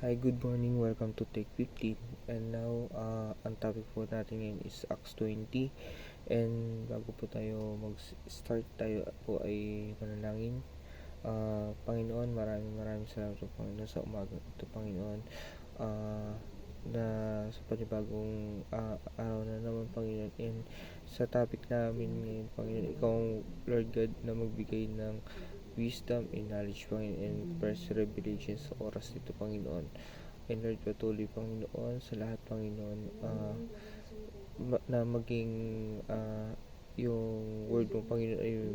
Hi, good morning. Welcome to Take 15. And now, ang topic po natin ngayon is Acts 20. And bago po tayo mag-start, tayo po ay manalangin. Panginoon, maraming salamat po, Panginoon, sa umaga ito, Panginoon. Na sa panibagong araw na naman, Panginoon. And sa topic namin ngayon, Panginoon, ikaw, Lord God, na magbigay ng wisdom and knowledge, Panginoon, and first revelation sa oras nito, Panginoon. And Lord, patuloy, Panginoon, sa lahat, Panginoon, na maging yung word mo, Panginoon, ay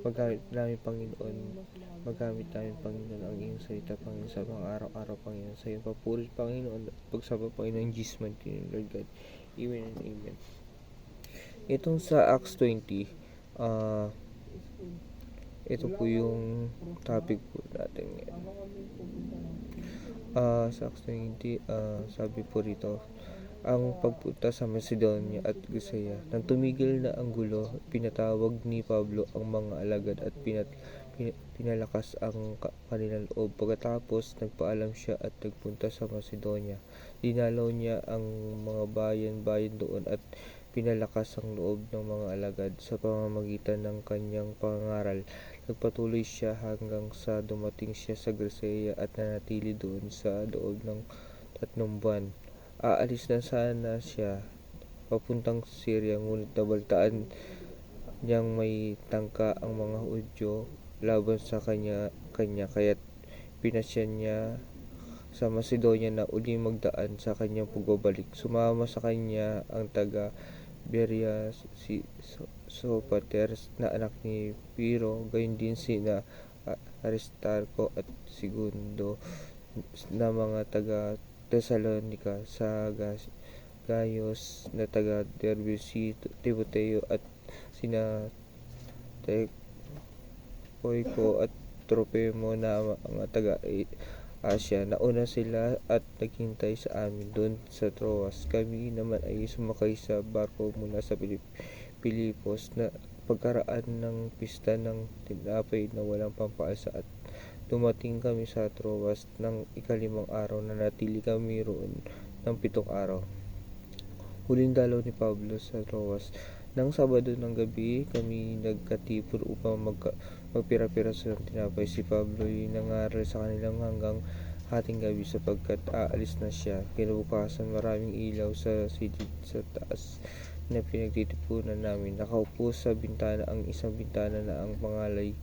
magamit namin, Panginoon, ang iyong salita, Panginoon, sa mga araw-araw, Panginoon, sa iyong papuri, Panginoon, at pagsama, Panginoon, Jesus' name, Lord God. Amen and amen. Itong sa Acts 20, ito po yung topic po natin ngayon. Sa Acts 20, sabi po rito, ang pagpunta sa Macedonia at Gusaya. Nang tumigil na ang gulo, pinatawag ni Pablo ang mga alagad at pinalakas ang kanilang loob. Pagkatapos, nagpaalam siya at nagpunta sa Macedonia. Dinalaw niya ang mga bayan-bayan doon at pinalakas ang loob ng mga alagad sa pamamagitan ng kanyang pangaral. Nagpatuloy siya hanggang sa dumating siya sa Gresea at nanatili doon sa loob ng 3 buwan. Aalis na sana siya papuntang Syria, ngunit nabaltaan niyang may tangka ang mga Hudyo laban sa kanya kaya't pinasya niya sa Macedonia na uli magdaan sa kanyang pagbabalik. Sumama sa kanya ang taga Berea, si Sopater na anak ni Piro, gayon din sina Aristarco at Segundo na mga taga Thessalonica, sa Gayos na taga Derbe, si Timoteo at sina Tekoiko at Tropemo na mga taga Asia. Nauna sila at naghintay sa amin doon sa Troas. Kami naman ay sumakay sa barko mula sa Pilipos na pagkaraan ng pista ng tinapay na walang pampaalsa at dumating kami sa Troas ng 5 araw na natili kami roon ng 7 araw. Huling dalaw ni Pablo sa Troas. Nang Sabado ng gabi, kami nagkatipon upang magpira-piraso ng tinapay. Si Pablo ay nangaral sa kanilang hanggang hating gabi sapagkat aalis na siya. Kinabukasan, maraming ilaw sa silid sa taas na pinagtitipunan namin. Nakaupo sa bintana ang isang bintana na ang pangalay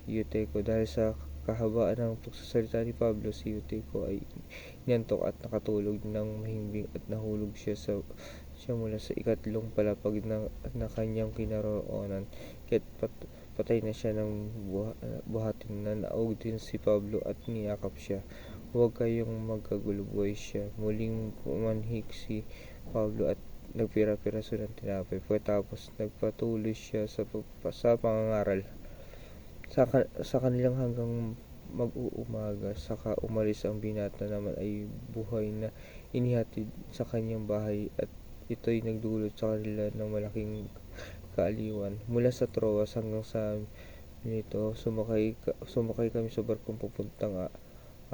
Euteko. Dahil sa kahabaan ng pagsasalita ni Pablo, si Euteko ay inantok at nakatulog ng mahimbing at nahulog siya mula sa 3 palapag na kanyang kinaroonan. Kaya't patay na siya ng buhatin na naog din si Pablo at niyakap siya. Huwag kayong magkagulo, buhay siya. Muling pumanhik si Pablo at nagpira-piraso ng tinapay. Pagkatapos nagpatuloy siya sa pangangaral sa kanilang hanggang mag-uumaga. Saka umalis. Ang binata naman ay buhay na inihatid sa kanyang bahay at ito'y nagdulot sa kanila ng malaking kaaliwan. Mula sa Troas hanggang sa Mileto, sumakay kami sa barkong papuntang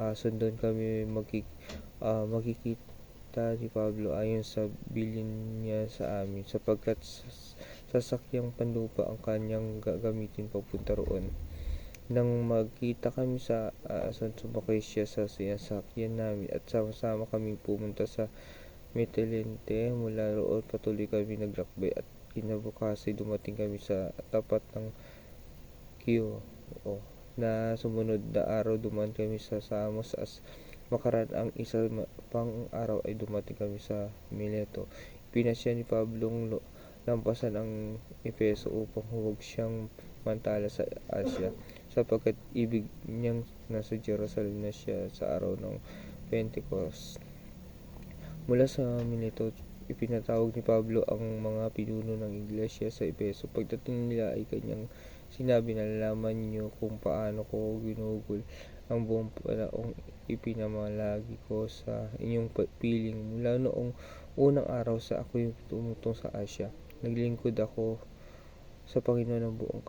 Ason. Doon kami makikita ni Pablo ayon sa bilin niya sa amin, sapagkat sasakyang panlupa ang kanyang gagamitin papunta roon. Nang magkita kami sa Ason, sumakay siya sa sinasakyan namin at sama-sama kaming pumunta sa Metelente. Mula roon patuloy kami naglakbay at kinabukasan dumating kami sa tapat ng Quio. Na sumunod na araw dumaan kami sa Samos. Makaraan ang isa pang araw ay dumating kami sa Mileto. Pinasya ni Pablong lampasan ang Efeso upang huwag siyang mantala sa Asia, sapagkat ibig niyang nasa Jerusalem na siya sa araw ng Pentecost. Mula sa Mileto, ipinatawag ni Pablo ang mga pinuno ng iglesia sa Efeso. Pagdating nila ay kanyang sinabi, nalalaman niyo kung paano ko ginugol ang buong panaong ipinamalagi ko sa inyong piling mula noong unang araw sa ako'y tumutong sa Asia. Naglingkod ako sa Panginoon ng buong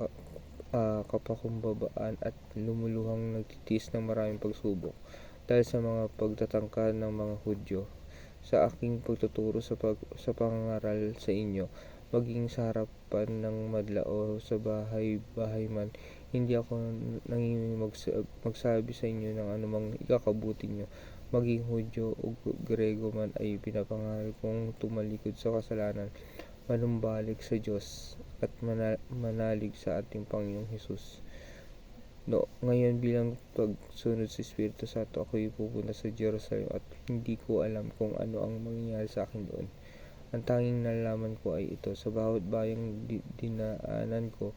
kapakumbabaan at lumuluhang nagtitiis ng maraming pagsubok. dahil sa mga pagtatangka ng mga Hudyo. Sa aking pagtuturo sa pangangaral sa inyo, maging sa harapan ng madla o sa bahay-bahay man, hindi ako nanginging magsabi sa inyo ng anumang ikakabuti nyo. Maging Hudyo o Grego man ay pinapangaral kong tumalikod sa kasalanan, manumbalik sa Diyos at manalig sa ating Panginoong Hesus. No, ngayon bilang pagsunod sa Espiritu Santo, ako'y pupunta sa Jerusalem at hindi ko alam kung ano ang mangyayari sa akin doon. Ang tanging nalalaman ko ay ito: sa bawat bayang dinaanan ko,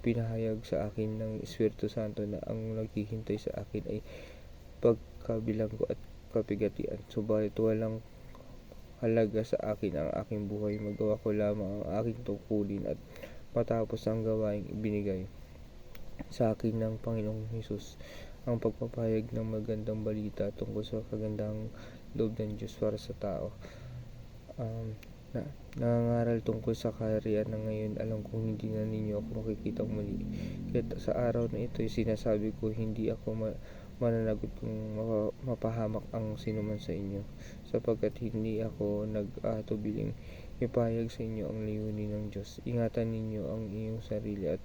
pinahayag sa akin ng Espiritu Santo na ang naghihintay sa akin ay pagkabilanggo at kapigatian. Subalit walang halaga sa akin ang aking buhay, magawa ko lamang ang aking tungkulin at matapos ang gawaing ibinigay sa akin ng Panginoong Hesus, ang pagpapahayag ng magandang balita tungkol sa kagandahang loob ng Diyos para sa tao. Nangangaral tungkol sa kaharian na ngayon, alam kong hindi na ninyo ako makikitang muli. Kaya't sa araw na ito ay sinasabi ko, hindi ako mananagot kung mapahamak ang sinuman sa inyo, sapagkat hindi ako nag-atubiling ipahayag sa inyo ang layunin ng Diyos. Ingatan ninyo ang iyong sarili at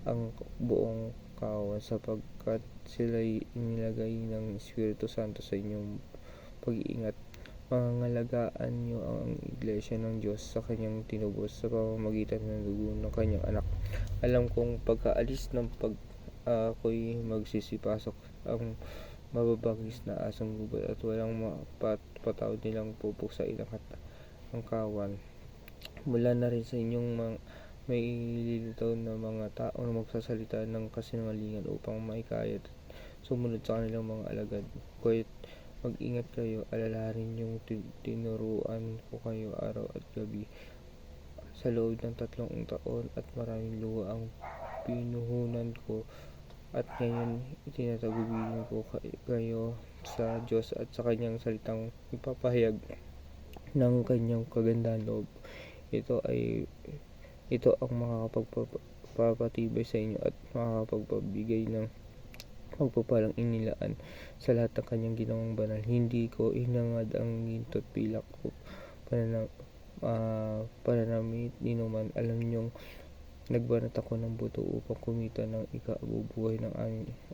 ang buong kawan, sapagkat sila'y inilagay ng Espiritu Santo sa inyong pag-iingat. Pangangalagaan niyo ang iglesia ng Diyos sa kanyang tinubos sa pamamagitan ng dugo ng kanyang anak. Alam kong pagkaalis ng ako'y magsisipasok ang mababangis na asong gubat at walang patawad nilang pupuksain ang kawan. Mula na rin sa inyong may ililitaw na mga tao na magsasalita ng kasinungalingan upang maikayat at sumunod sa kanilang mga alagad. Kaya't mag-ingat kayo, alalahanin yung tinuruan ko kayo araw at gabi sa loob ng 3 taon, at maraming luha ang pinuhunan ko, at ngayon itinatagubilin ko kayo sa Diyos at sa kanyang salitang ipapahayag ng kanyang kagandahang loob. Ito ang makakapagpapatibay sa inyo at makakapagbigay ng pagpapalang inilaan sa lahat ng kanyang ginawang banal. Hindi ko hinangad ang ginto at pilak ko pananamit ninuman. Alam niyong nagbanat ako ng buto upang kumita ng ikabubuhay ng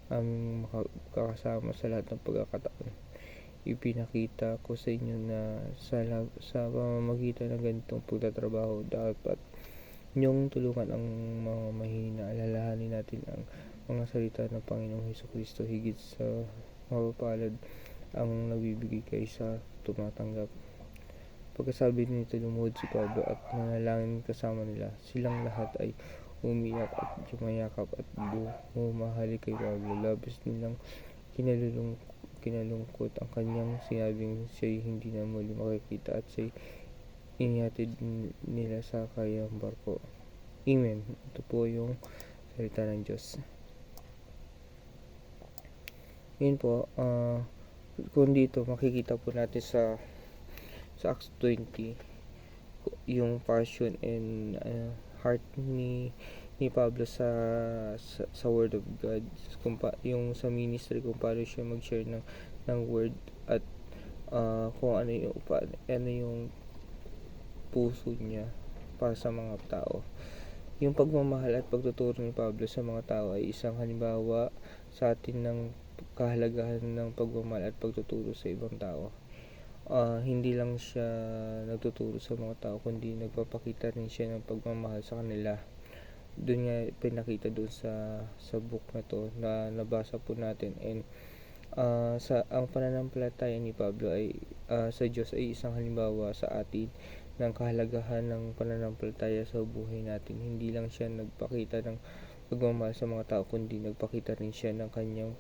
aming makakasama sa lahat ng pagkakataon. Ipinakita ko sa inyo na sa pamamagitan ng ganitong pagtatrabaho, dapat niyong tulungan ang mga mahina. Alalahanin natin ang mga salita ng Panginoong Hesukristo, higit sa mapapalad ang nagbibigay kaysa tumatanggap. Pagkasabi nito, lumuhod si Pablo at nanalangin kasama nila. Silang lahat ay umiyak at yumayakap at bumahalik kay Pablo. Labis nilang kinalungkot ang kanyang sinabing siya'y hindi na muli makikita, at siya'y inihatid nila sa kayang barko. Amen. Ito po yung salita ng Diyos. Yun po, kung dito makikita po natin sa Acts 20 yung passion and heart ni Pablo sa Word of God, yung sa ministry, kung paano siya mag-share ng Word, at kung ano yung puso niya para sa mga tao. Yung pagmamahal at pagtuturo ni Pablo sa mga tao ay isang halimbawa sa atin ng kahalagahan ng pagmamahal at pagtuturo sa ibang tao. Hindi lang siya nagtuturo sa mga tao, kundi nagpapakita rin siya ng pagmamahal sa kanila. Doon nga pinakita doon sa book na to na nabasa po natin. And ang pananampalataya ni Pablo ay sa Diyos ay isang halimbawa sa atin ng kahalagahan ng pananampalataya sa buhay natin. Hindi lang siya nagpakita ng pagmamahal sa mga tao, kundi nagpakita rin siya ng kanyang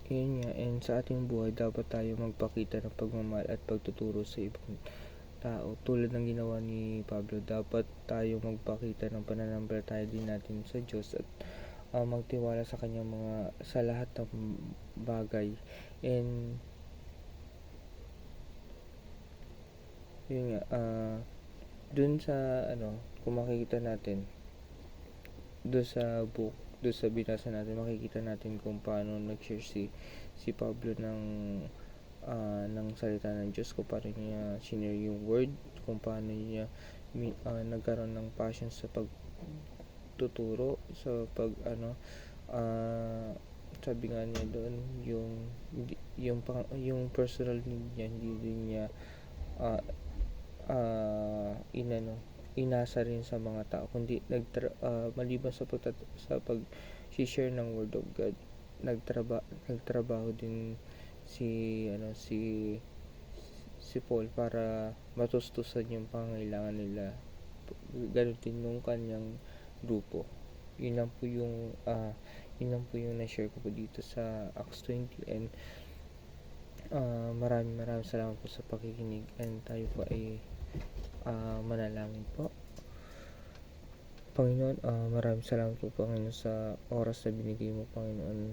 and sa ating buhay dapat tayo magpakita ng pagmamahal at pagtuturo sa ibang tao. Tulad ng ginawa ni Pablo, dapat tayo magpakita ng pananampalataya din natin sa Diyos at magtiwala sa kanyang sa lahat ng bagay. And yun nga, dun sa kung makikita natin doon sa book doon sa binasa natin, makikita natin kung paano nag-share si Pablo ng salita ng Diyos, kung paano niya shinare yung word, kung paano niya nagkaroon ng passion sa pagtuturo, sa sabi nga niya doon, yung personal need niya, hindi din niya inasa rin sa mga tao, kundi maliban sa pag-share ng word of God, nagtrabaho din si Paul para matustusan yung pangangailangan nila. Ganun din nung kanyang grupo. Yun lang po yung na-share ko po dito sa Acts 20, and maraming salamat po sa pakikinig, and tayo po ay manalangin po. Panginoon, maraming salamat po, Panginoon, sa oras na binigay mo, Panginoon.